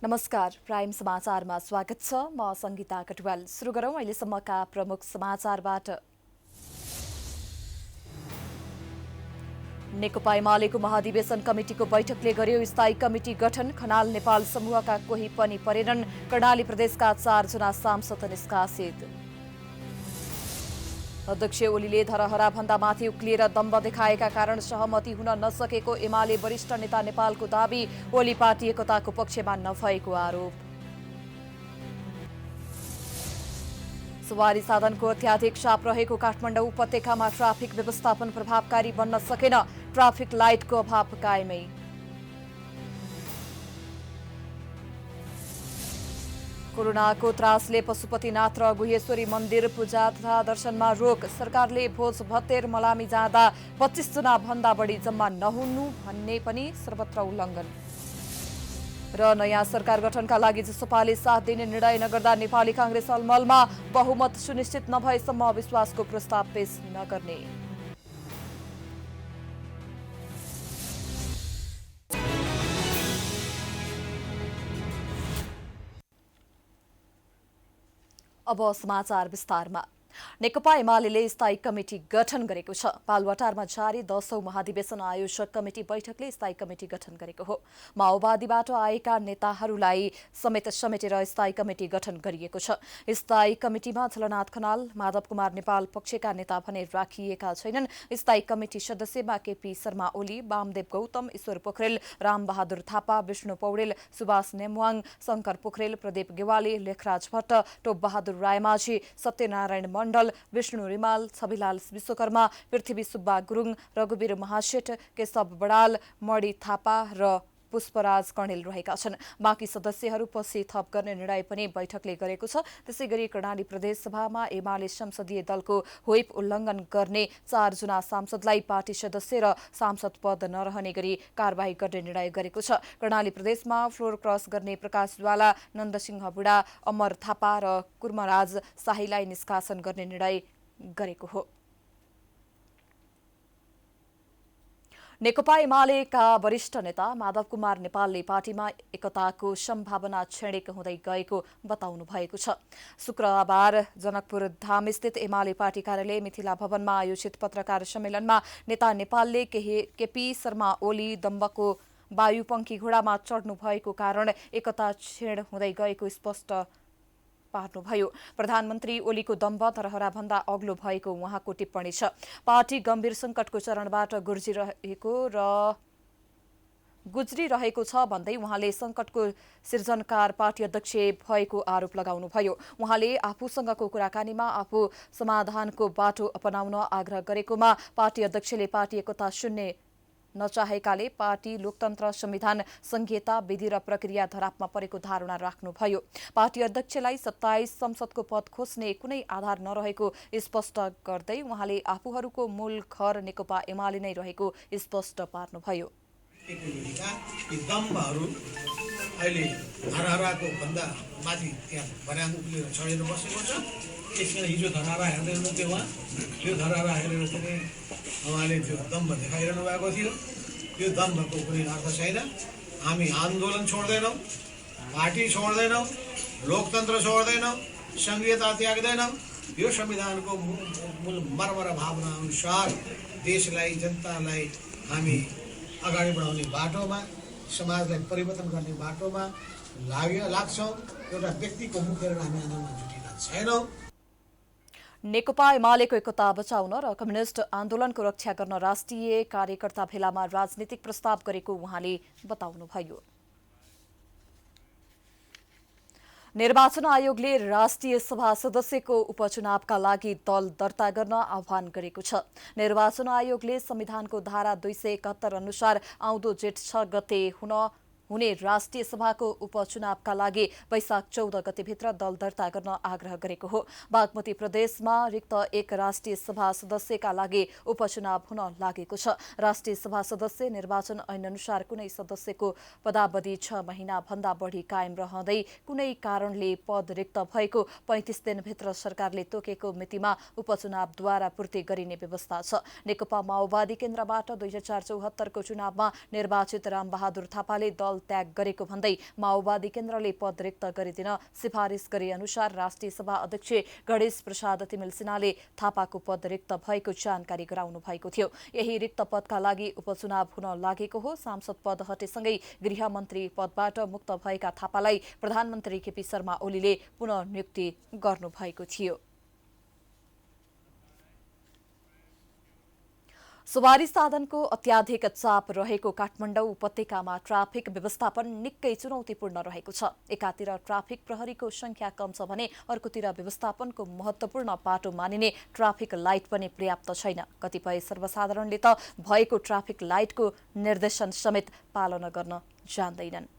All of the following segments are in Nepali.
नमस्कार, प्राइम समाचारमा स्वागत छ। म संगीता कटवाल। सुरु गरौं अहिलेसम्मका प्रमुख समाचारबाट। नेकपा एमालेको महाधिवेशन कमिटिको बैठकले गर्यो स्थायी कमिटी गठन। खनाल नेपाल समूहका कोही पनि परेनन्। कर्णाली प्रदेशका 4 जना सांसद निष्कासित। अध्यक्ष ओलीले धरहरा भन्दा माथि उक्लिएर दम्भ देखाएका कारण सहमति हुन नसकेको एमाले वरिष्ठ नेता नेपालको दाबी। ओली पार्टी एकताको पक्षमा नभएको आरोप। सवारी साधनको अत्याधिक चाप रहेको काठमाडौँ उपत्यकामा ट्राफिक व्यवस्थापन प्रभावकारी बन्न सकेन। ट्राफिक लाइटको अभाव कायमै। कोरोनाको त्रासले पशुपतिनाथ र गुहेश्वरी मन्दिर पूजा तथा दर्शनमा रोक। सरकारले भोज भत्तेर मलामी जाँदा 25 जना भन्दा बढी जम्मा नहुनु भन्ने पनि सर्वत्र उल्लङ्घन। र नयाँ सरकार गठनका लागि जसपाले साथ दिने निर्णय नगर्दा नेपाली कांग्रेस अलमलमा। बहुमत सुनिश्चित नभएसम्म विश्वासको प्रस्ताव पेश नगर्ने। अब समाचार विस्तारमा। नेकपा एमाले स्थायी कमिटी गठन गरेको छ। पालवाटारमा जारी 10औं महाधिवेशन आयोजक कमिटी बैठकले स्थायी कमिटी गठन गरेको हो। माओवादीबाट आएका नेताहरूलाई समेटेर स्थायी कमिटी गठन गरिएको छ। स्थायी कमिटीमा झलनाथ खनाल, माधव कुमार नेपाल पक्षका नेता भने राखिएका छैनन्। स्थायी कमिटी सदस्यमा केपी शर्मा ओली, वामदेव गौतम, ईश्वर पोखरेल, रामबहादुर थापा, विष्णु पौडेल, सुभाष नेमवाङ, शंकर पोखरेल, प्रदीप गेवाली, लेखराज भट्ट, टोपबहादुर रायमाझी, सत्यनारायण मण्डल, विष्णु रिमाल, छविलाल विश्वकर्मा, पृथ्वी सुब्बा गुरुङ, रघुवीर महासेठ, केशव बडाल, मणि थापा र पुष्पराज कणेल रहेका छन्। बाँकी सदस्यहरू पछि थप गर्ने निर्णय पनि बैठकले गरेको छ। त्यसैगरी कर्णाली प्रदेश सभामा एमाले संसदीय दलको व्हिप उल्लङ्घन गर्ने 4 जना सांसदलाई पार्टी सदस्य र सांसद पद नरहने गरी कारबाही गर्ने निर्णय गरेको छ। कर्णाली प्रदेशमा फ्लोर क्रस गर्ने प्रकाश ज्वाला, नन्दसिंह बुढा, अमर थापा र कुर्मराज शाहीलाई निष्कासन गर्ने निर्णय गरेको हो। नेकपा एमालेका वरिष्ठ नेता माधव कुमार नेपालले पार्टीमा एकताको सम्भावना क्षणिक हुँदै गएको बताउनु भएको छ। शुक्रबार जनकपुर धामस्थित एमाले पार्टी कार्यालय मिथिला भवनमा आयोजित पत्रकार सम्मेलनमा नेता नेपालले केपी शर्मा ओली दम्बको वायुपंखी घोडामा चढ्नु भएको कारण एकता क्षीण हुँदै गएको स्पष्ट पार्नुभयो। प्रधानमन्त्री ओलीको दम्भ धरहरा भन्दा अग्लो भएको उहाँको टिप्पणी छ। पार्टी गम्भीर संकटको चरणबाट गुज्रिरहेको छ भन्दै उहाँले संकटको सिर्जनकार पार्टी अध्यक्ष भएको आरोप लगाउनुभयो। उहाँले आफूसँगको कुराकानीमा आफू समाधानको बाटो अपनाउन आग्रह गरेकोमा पार्टी अध्यक्षले पार्टी एकता शून्य नचाहेकाले पार्टी लोकतन्त्र, संविधान, संघीयता, विधि र प्रक्रिया धरापमा परेको धारणा राख्नुभयो। पार्टी अध्यक्षलाई 27 संसदको पद खोज्ने कुनै आधार नरहेको स्पष्ट गर्दै उहाँले आफूहरूको मूल घर नेकपा एमाले नै रहेको स्पष्ट पार्नुभयो। अहिले धरहराको भन्दा माथि त्यहाँ बराङ उक्लिएर चढेर बसेको छ। त्यसमा हिजो धरहरा हेर्दै हुनुहुन्थ्यो उहाँ। त्यो धरहरा हेरेर चाहिँ उहाँले त्यो दम्भ देखाइरहनु भएको थियो। त्यो दम्भको कुनै अर्थ छैन। हामी आन्दोलन छोड्दैनौँ, पार्टी छोड्दैनौँ, लोकतन्त्र छोड्दैनौँ, संघीयता त्याग्दैनौँ। यो संविधानको मूल मर्म र भावना अनुसार देशलाई, जनतालाई हामी अगाडि बढाउने बाटोमा, समाजलाई परिवर्तन गर्ने बाटोमा लाग्छौँ। एउटा व्यक्तिको मुख हेरेर हामी आन्दोलनमा जुटेका छैनौँ। नेकपा एमालेको एकता बचाउन र कम्युनिस्ट आन्दोलनको रक्षा गर्न राष्ट्रिय कार्यकर्ता भेलामा राजनीतिक प्रस्ताव गरेको उहाँले बताउनुभयो। निर्वाचन आयोगले राष्ट्रिय सभा सदस्यको उपचुनावका लागि दल दर्ता गर्न आह्वान गरेको छ। निर्वाचन आयोगले संविधानको धारा 271 अनुसार आउँदो जेठ 6 गते हुने राष्ट्रिय सभाको उपचुनावका लागि वैशाख 14 गतेभित्र दल दर्ता गर्न आग्रह गरेको हो। बागमती प्रदेशमा रिक्त एक राष्ट्रिय सभा सदस्यका लागि उपचुनाव हुन लागेको छ। राष्ट्रिय सभा सदस्य निर्वाचन ऐन अनुसार कुनै सदस्यको पदावधि 6 महिना भन्दा बढी कायम रहँदै कुनै कारणले पद रिक्त भएको 35 दिनभित्र सरकारले तोकेको मितिमा उपचुनावद्वारा पूर्ति गरिने व्यवस्था छ। नेकपा माओवादी केन्द्रबाट 2074 को चुनावमा निर्वाचित रामबहादुर थापाले दल मल त्याग गरेको भन्दै माओवादी केन्द्रले पद रिक्त गरिदिन सिफारिस गरे अनुसार राष्ट्रिय सभा अध्यक्ष गणेश प्रसाद तिमिल सिन्हाले थापाको पद रिक्त भएको जानकारी गराउनु भएको थियो। यही रिक्त पदका लागि उपचुनाव हुन लागेको हो। सांसद पद हटेसँगै गृहमन्त्री पदबाट मुक्त भएका थापालाई प्रधानमन्त्री केपी शर्मा ओलीले पुनः नियुक्ति गर्नुभएको थियो। सवारी साधनको अत्याधिक चाप रहेको काठमाडौँ उपत्यकामा ट्राफिक व्यवस्थापन निकै चुनौतीपूर्ण रहेको छ। एकातिर ट्राफिक प्रहरीको संख्या कम छ भने अर्कोतिर व्यवस्थापनको महत्वपूर्ण पाटो मानिने ट्राफिक लाइट पनि पर्याप्त छैन। कतिपय सर्वसाधारणले त भएको ट्राफिक लाइटको निर्देशन समेत पालना गर्न जान्दैनन्।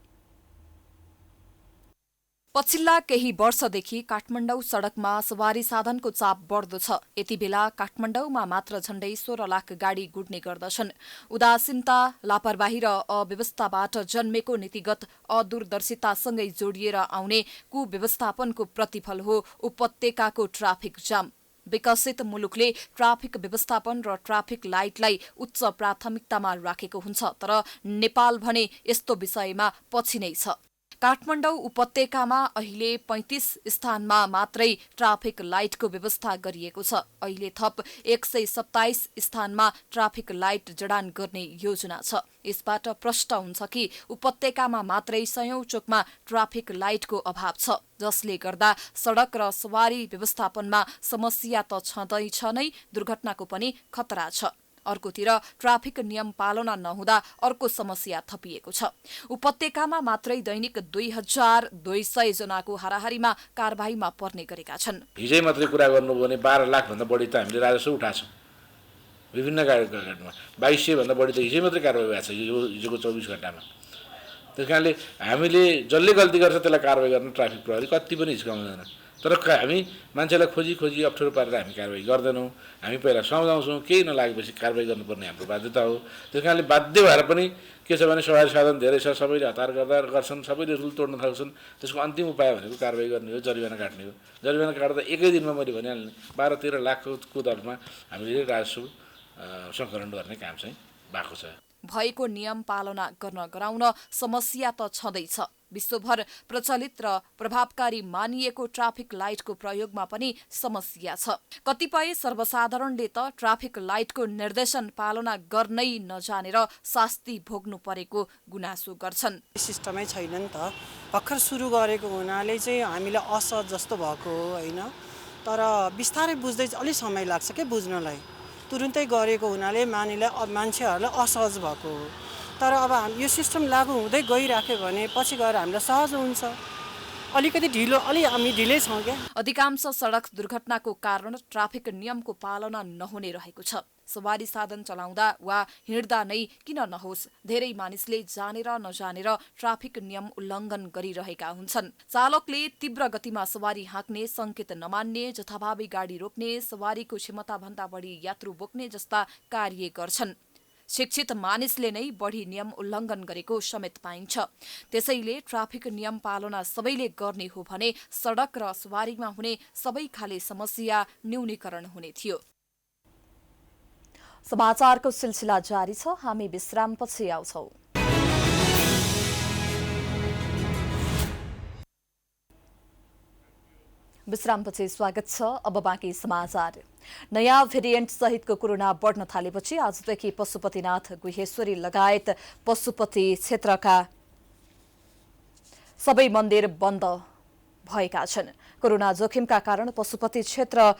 पछिल्ला केही वर्षदेखि काठमाडौँ सडकमा सवारी साधनको चाप बढ्दो छ। यति बेला काठमाडौँमा मात्र झण्डै 16 लाख गाडी गुड्ने गर्दछन्। उदासीनता, लापरवाही र अव्यवस्थाबाट जन्मेको नीतिगत अदूरदर्शितासँगै जोडिएर आउने कुव्यवस्थापनको प्रतिफल हो उपत्यकाको ट्राफिक जाम। विकसित मुलुकले ट्राफिक व्यवस्थापन र ट्राफिक लाइटलाई उच्च प्राथमिकतामा राखेको हुन्छ, तर नेपाल भने यस्तो विषयमा पछि नै छ। काठमाडौँ उपत्यकामा अहिले 35 स्थानमा मात्रै ट्राफिक लाइटको व्यवस्था गरिएको छ। अहिले थप 127 स्थानमा ट्राफिक लाइट जडान गर्ने योजना छ। यसबाट प्रष्ट हुन्छ कि उपत्यकामा मात्रै 100औं चोकमा ट्राफिक लाइटको अभाव छ, जसले गर्दा सडक र सवारी व्यवस्थापनमा समस्या त छँदैछ नै, दुर्घटनाको पनि खतरा छ। अर्कोतिर ट्राफिक नियम पालना नहुँदा अर्को समस्या थपिएको छ। उपत्यकामा मात्रै दैनिक 2200 जनाको हाराहारीमा कारबाहीमा पर्ने गरेका छन्। हिजै मात्रै कुरा गर्नु भने 12 लाख भन्दा बढी त हामीले राजस्व उठाछौँ। विभिन्न गाडीमा 2200 भन्दा बढी त हिजै मात्रै कारबाही भएको छ हिजोको 24 घण्टामा। त्यसकारणले हामीले जसले गल्ती गर्छ त्यसलाई कारबाही गर्न ट्राफिक प्रहरी कति पनि हिचकाउँदैन। तर हामी मान्छेलाई खोजी अप्ठ्यारो पारेर हामी कारबाही गर्दैनौँ। हामी पहिला सम्झाउँछौँ, केही नलागेपछि कारबाही गर्नुपर्ने हाम्रो बाध्यता हो। त्यसकारणले बाध्य भएर पनि के छ भने सवारी साधन धेरै छ, सबैले हतार गर्छन्, सबैले रुल तोड्न थाल्छन्। त्यसको अन्तिम उपाय भनेको कारबाही गर्ने हो, जरिवाना काट्ने हो। जरिवाना काट्दा एकै दिनमा मैले भनिहाल्ने 12-13 लाखको दरमा हामीले राजस्व सङ्कलन गर्ने काम चाहिँ भएको छ। भएको नियम पालना गर्न गराउन समस्या त छँदैछ। विश्वभर प्रचलित र प्रभावकारी मानिएको ट्राफिक लाइटको प्रयोगमा पनि समस्या छ। कतिपय सर्वसाधारणले त ट्राफिक लाइटको निर्देशन पालना गर्नै नजानेर शास्ति भोग्नु परेको गुनासो गर्छन्। सिस्टमै छैन नि त। भर्खर सुरु गरेको हुनाले चाहिँ हामीलाई असहज जस्तो भएको हो हैन। तर बिस्तारै बुझ्दै अलि समय लाग्छ के बुझ्नलाई। तुरुन्तै गरेको हुनाले मान्छेहरूलाई असहज भएको हो। तर अब यो सिस्टम लागू हुँदै गइराख्यो भने पछि गएर हामीलाई सहज हुन्छ। अलिकति हामी ढिलै छौँ क्या। अधिकांश सडक दुर्घटनाको कारण ट्राफिक नियमको पालना नहुने रहेको छ। सवारी साधन चलाउँदा वा हिँड्दा नै किन नहोस्, धेरै मानिसले जानेर नजानेर ट्राफिक नियम उल्लङ्घन गरिरहेका हुन्छन्। चालकले तीव्र गतिमा सवारी हाँक्ने, संकेत नमान्ने, जथाभावी गाडी रोक्ने, सवारीको क्षमताभन्दा बढी यात्रु बोक्ने जस्ता कार्य गर्छन्। शिक्षित मानिसले नै बढी नियम उल्लङ्घन गरेको समेत पाइन्छ। त्यसैले ट्राफिक नियम पालना सबैले गर्ने हो भने सडक र सवारीमा हुने सबै खाले समस्या न्यूनीकरण हुने थियो। समाचारको सिलसिला जारी छ। हामी विश्रामपछि आउँछौं। विश्रामपछि स्वागत छ। अब बाँकी समाचार। नयाँ भेरिएन्ट सहितको कोरोना बढ्न थालेपछि आजदेखि पशुपतिनाथ, गुहेश्वरी लगायत पशुपति क्षेत्रका सबै मन्दिर बन्द भएका छन्। कोरोना जोखिमका कारण पशुपति क्षेत्र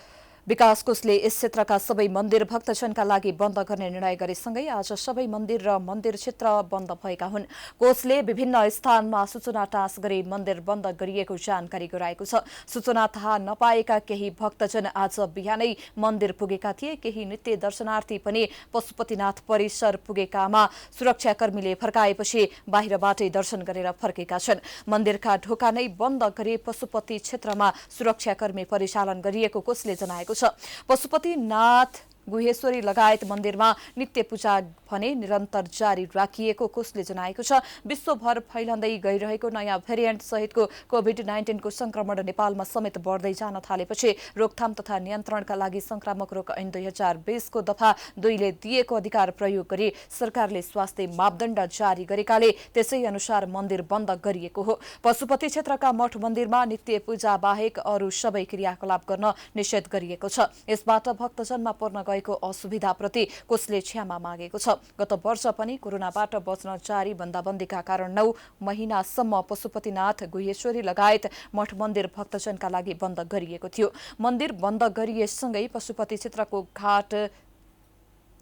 विकास कोषले यस क्षेत्रका सबै मन्दिर भक्तजनका लागि बन्द गर्ने निर्णय गरेसँगै आज सबै मन्दिर र मन्दिर क्षेत्र बन्द भएका हुन्। कोषले विभिन्न स्थानमा सूचना टाँस गरी मन्दिर बन्द गरिएको जानकारी गराएको छ। सूचना थाहा नपाएका केही भक्तजन आज बिहानै मन्दिर पुगेका थिए। केही नित्य दर्शनार्थी पनि पशुपतिनाथ परिसर पुगेकामा सुरक्षाकर्मीले फर्काएपछि बाहिरबाटै दर्शन गरेर फर्केका छन्। मन्दिरका ढोका नै बन्द गरी पशुपति क्षेत्रमा सुरक्षाकर्मी परिचालन गरिएको कोषले जनाएको छ। पशुपतिनाथ गुहेश्वरी लगायत मन्दिरमा नित्य पूजा भने निरन्तर जारी राखिएको कोषले जनाएको छ। विश्वभर फैलँदै गइरहेको नयाँ भेरिएन्ट सहितको कोभिड-19 को संक्रमण नेपालमा समेत बढ्दै जान थालेपछि रोकथाम तथा नियन्त्रणका लागि संक्रामक रोग ऐन 2020 को दफा 2 ले दिएको अधिकार प्रयोग गरी सरकारले स्वास्थ्य मापदण्ड जारी गरेकाले त्यसै अनुसार मन्दिर बन्द गरिएको हो। पशुपति क्षेत्रका मठ मन्दिरमा नित्य पूजा बाहेक अरू सबै क्रियाकलाप गर्न निषेध गरिएको छ। यसबाट भक्तजनमा पर्न गएको असुविधाप्रति कोषले क्षमा मागेको छ। गत वर्ष पनि कोरोनाबाट बच्न जारी बन्दाबन्दीका कारण 9 महिनासम्म पशुपतिनाथ गुहेश्वरी लगायत मठ मन्दिर भक्तजनका लागि बन्द गरिएको थियो। मन्दिर बन्द गरिएसँगै पशुपति क्षेत्रको घाट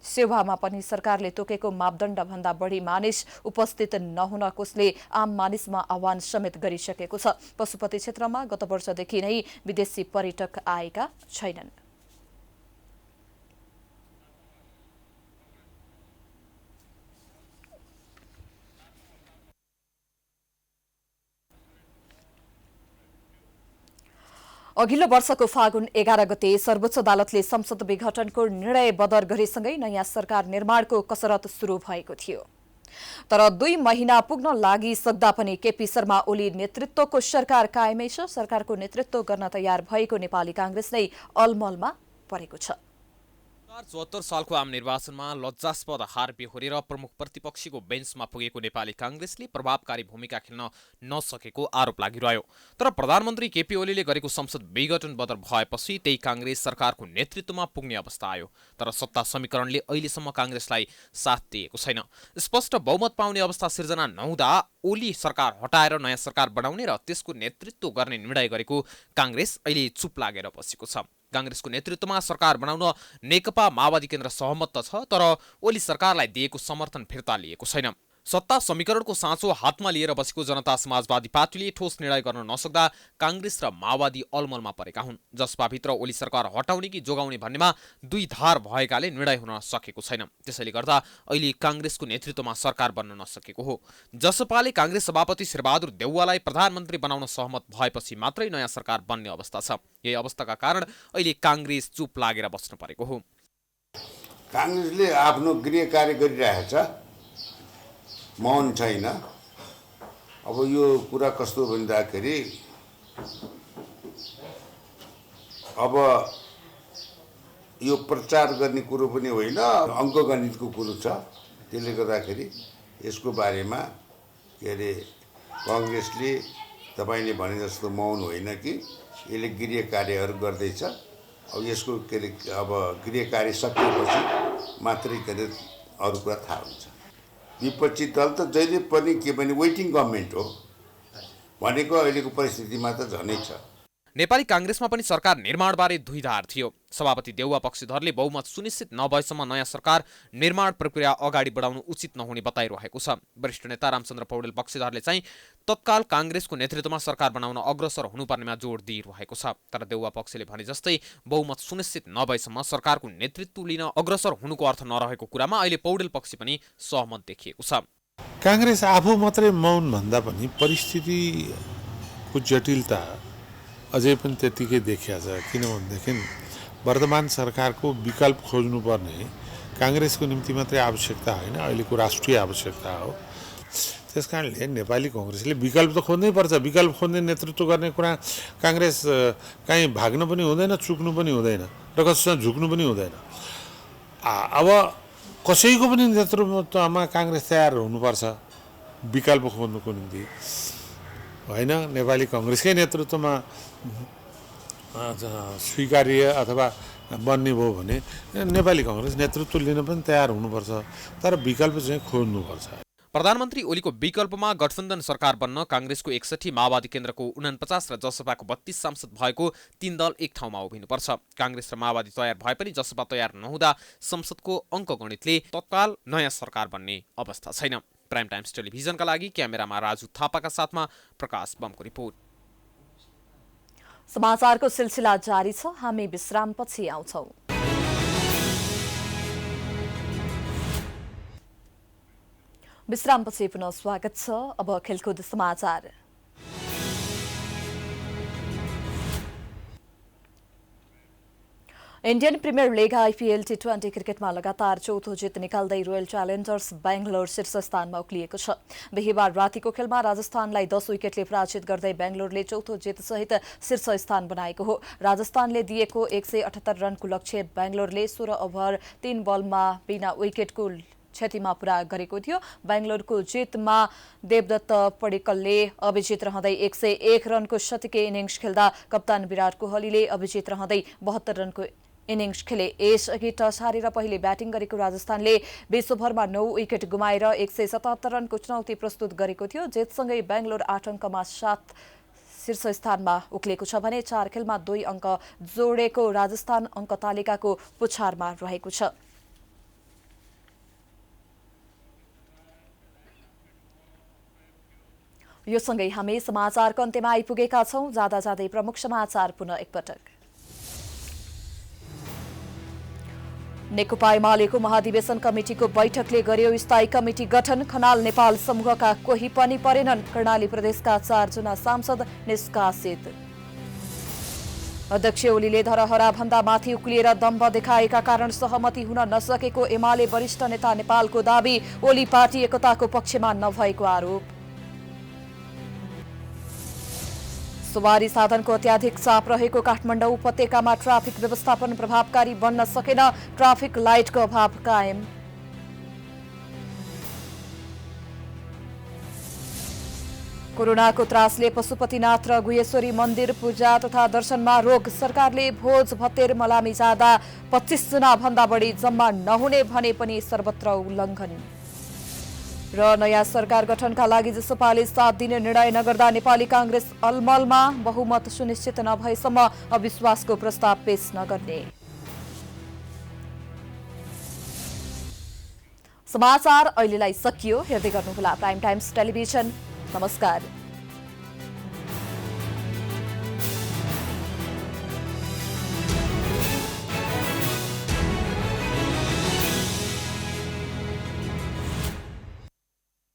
सेवामा पनि सरकारले तोकेको मापदण्ड भन्दा बढी मानिस उपस्थित नहुन कोषले आम मानिसमा आह्वान समेत गरिसकेको छ। पशुपति क्षेत्रमा गत वर्षदेखि नै विदेशी पर्यटक आएका छैनन्। अघिल्लो वर्षको फागुन 11 गते सर्वोच्च अदालतले संसद विघटनको निर्णय बदर गरेसँगै नयाँ सरकार निर्माणको कसरत सुरु भएको थियो। तर 2 महिना पुग्न लागि सक्दा पनि केपी शर्मा ओली नेतृत्वको सरकार कायमै छ। सरकारको नेतृत्व गर्न तयार भएको नेपाली कांग्रेस नै अलमलमा परेको छ। 2074 सालको आम निर्वाचनमा लज्जास्पद हार बेहोरेर प्रमुख प्रतिपक्षीको बेन्चमा पुगेको नेपाली कांग्रेसले प्रभावकारी भूमिका खेल्न नसकेको आरोप लागिरह्यो। तर प्रधानमन्त्री केपी ओलीले गरेको संसद विघटन बदर भएपछि त्यही कांग्रेस सरकारको नेतृत्वमा पुग्ने अवस्था आयो। तर सत्ता समीकरणले अहिलेसम्म कांग्रेसलाई साथ दिएको छैन। स्पष्ट बहुमत पाउने अवस्था सिर्जना नहुँदा ओली सरकार हटाएर नयाँ सरकार बनाउने र त्यसको नेतृत्व गर्ने निर्णय गरेको कांग्रेस अहिले चुप लागेर बसेको छ। कांग्रेसको नेतृत्वमा सरकार बनाउन नेकपा माओवादी केन्द्र सहमत त छ, तर ओली सरकारलाई दिएको समर्थन फिर्ता लिएको छैन। सत्ता समीकरणको साँचो हातमा लिएर बसेको जनता समाजवादी पार्टीले ठोस निर्णय गर्न नसक्दा कांग्रेस र माओवादी अलमलमा परेका हुन्। जसपाभित्र ओली सरकार हटाउने कि जोगाउने भन्नेमा दुई धार भएकाले निर्णय हुन सकेको छैन। त्यसैले गर्दा अहिले कांग्रेसको नेतृत्वमा सरकार बन्न नसकेको हो। जसपाले कांग्रेस सभापति शेरबहादुर देउवालाई प्रधानमन्त्री बनाउन सहमत भएपछि मात्रै नयाँ सरकार बन्ने अवस्था छ। यही अवस्थाका कारण अहिले कांग्रेस चुप लागेर बस्नु परेको हो। कांग्रेसले आफ्नो गृह कार्य गरिरहेछ, मौन छैन। अब यो कुरा कस्तो भन्दाखेरि अब यो प्रचार गर्ने कुरो पनि होइन, अङ्कगणितको कुरो छ। त्यसले गर्दाखेरि यसको बारेमा के अरे कांग्रेसले तपाईले भने जस्तो मौन होइन कि यसले गृह कार्यहरू गर्दैछ। अब यसको के अरे अब गृह कार्य सकिएपछि मात्रै के अरे अरू कुरा थाहा हुन्छ। विपक्षी दल त जहिले पनि के भने वेटिङ गभर्मेन्ट हो भनेको अहिलेको परिस्थितिमा त झनै छ। नेपाली कांग्रेसमा पनि सरकार निर्माणबारे दुईधार थियो। सभापति देउवा पक्षधरले बहुमत सुनिश्चित नभएसम्म नयाँ सरकार निर्माण प्रक्रिया अगाडि बढाउनु उचित नहुने बताइरहेको छ। वरिष्ठ नेता रामचन्द्र पौडेल पक्षधरले चाहिँ तत्काल कांग्रेसको नेतृत्वमा सरकार बनाउन अग्रसर हुनुपर्नेमा जोड दिइरहेको छ। तर देउवा पक्षले भने जस्तै बहुमत सुनिश्चित नभएसम्म सरकारको नेतृत्व लिन अग्रसर हुनुको अर्थ नरहेको कुरामा अहिले पौडेल पक्ष पनि सहमत देखिएको छ। कांग्रेस आफू मात्रै मौन भन्दा पनि परिस्थितिको जटिलता अझै पनि त्यतिकै देखिया छ। किनभनेदेखि वर्तमान सरकारको विकल्प खोज्नुपर्ने कांग्रेसको निम्ति मात्रै आवश्यकता होइन, अहिलेको राष्ट्रिय आवश्यकता हो। त्यसकारणले नेपाली कांग्रेसले विकल्प त खोज्नै पर्छ। विकल्प खोज्ने नेतृत्व गर्ने कुरा कांग्रेस कहीँ भाग्न पनि हुँदैन, चुक्नु पनि हुँदैन र कसैसँग झुक्नु पनि हुँदैन। अब कसैको पनि नेतृत्वमा कांग्रेस तयार हुनुपर्छ विकल्प खोज्नुको निम्ति होइन। नेपाली कांग्रेसकै नेतृत्वमा स्वीकार्य अथवा बन्ने भयो भने नेपाली कांग्रेस नेतृत्व लिन पनि तयार हुनुपर्छ, तर विकल्प चाहिँ खोज्नुपर्छ। प्रधानमन्त्री ओलीको विकल्पमा गठबन्धन सरकार बन्न कांग्रेसको 61, माओवादी केन्द्रको 49 र जसपाको 32 सांसद भएको 3 दल एक ठाउँमा उभिनुपर्छ। कांग्रेस र माओवादी तयार भए पनि जसपा तयार नहुँदा संसदको अङ्कगणितले तत्काल नयाँ सरकार बन्ने अवस्था छैन। प्राइम टाइम्स टेलिभिजनका लागि क्यामेरामा राजु थापाका साथमा प्रकाश बमको रिपोर्ट। समाचारको सिलसिला जारी छ, हामी विश्रामपछि आउँछौं। विश्रामपछि पुनः स्वागत छ। अब खेलकुद समाचार। इन्डियन प्रिमियर लिग आइपिएल टी20 क्रिकेटमा लगातार चौथो जित निकाल्दै रोयल च्यालेन्जर्स बेंगलोर शीर्ष स्थानमा उक्लिएको छ। बिहीबार रातिको खेलमा राजस्थानलाई 10 विकेटले पराजित गर्दै बेंगलोरले चौथो जितसहित शीर्ष स्थान बनाएको हो। राजस्थानले दिएको 178 रनको लक्ष्य बेंगलोरले 16 ओभर 3 बलमा बिना विकेटको क्षतिमा पूरा गरेको थियो। बेंगलोरको जितमा देवदत्त पडिक्कलले अभिजित रहँदै 101 रनको शतकीय इनिङ्स खेल्दा कप्तान विराट कोहलीले अभिजित रहँदै 72 रनको इनिङ्स खेले। यसअघि टस हारेर पहिले ब्याटिङ गरेको राजस्थानले 20 ओभरमा 9 विकेट गुमाएर 177 रनको चुनौती प्रस्तुत गरेको थियो। जितसँगै बेंगलोर 8 अङ्कमा 7 शीर्ष स्थानमा उक्लिएको छ भने 4 खेलमा 2 अङ्क जोडेको राजस्थान अङ्क तालिकाको पुछारमा रहेको छ। यो सँगै हामी समाचारको अन्त्यमा आइपुगेका छौं। जाँदा जाँदै प्रमुख समाचार पुनः एकपटक। नेकपा एमालेको महाधिवेशन कमिटिको बैठकले गर्यो स्थायी कमिटी गठन। खनाल नेपाल समूहका कोही पनि परेनन्। कर्णाली प्रदेशका 4 जना सांसद निष्कासित। अध्यक्ष ओलीले धरहरा भन्दा माथि उक्लिएर दम्भ देखाएका कारण सहमति हुन नसकेको एमाले वरिष्ठ नेता नेपालको दाबी। ओली पार्टी एकताको पक्षमा नभएको आरोप। सवारी साधनको अत्याधिक चाप रहेको काठमाडौँ उपत्यकामा ट्राफिक व्यवस्थापन प्रभावकारी बन्न सकेन। ट्राफिक लाइटको अभाव कायम। कोरोनाको त्रासले पशुपतिनाथ र गुहेश्वरी मन्दिर पूजा तथा दर्शनमा रोक। सरकारले भोज भत्तेर मलामी जाँदा 25 जना भन्दा बढी जम्मा नहुने भने पनि सर्वत्र उल्लङ्घन। र नयाँ सरकार गठनका लागि जसपाले 7 दिने निर्णय नगर्दा नेपाली कांग्रेस अलमलमा। बहुमत सुनिश्चित नभएसम्म अविश्वासको प्रस्ताव पेश नगर्ने। समाचार अहिलेलाई सकियो। हेर्दै गर्नुहोला प्राइम टाइम्स टेलिभिजन। नमस्कार।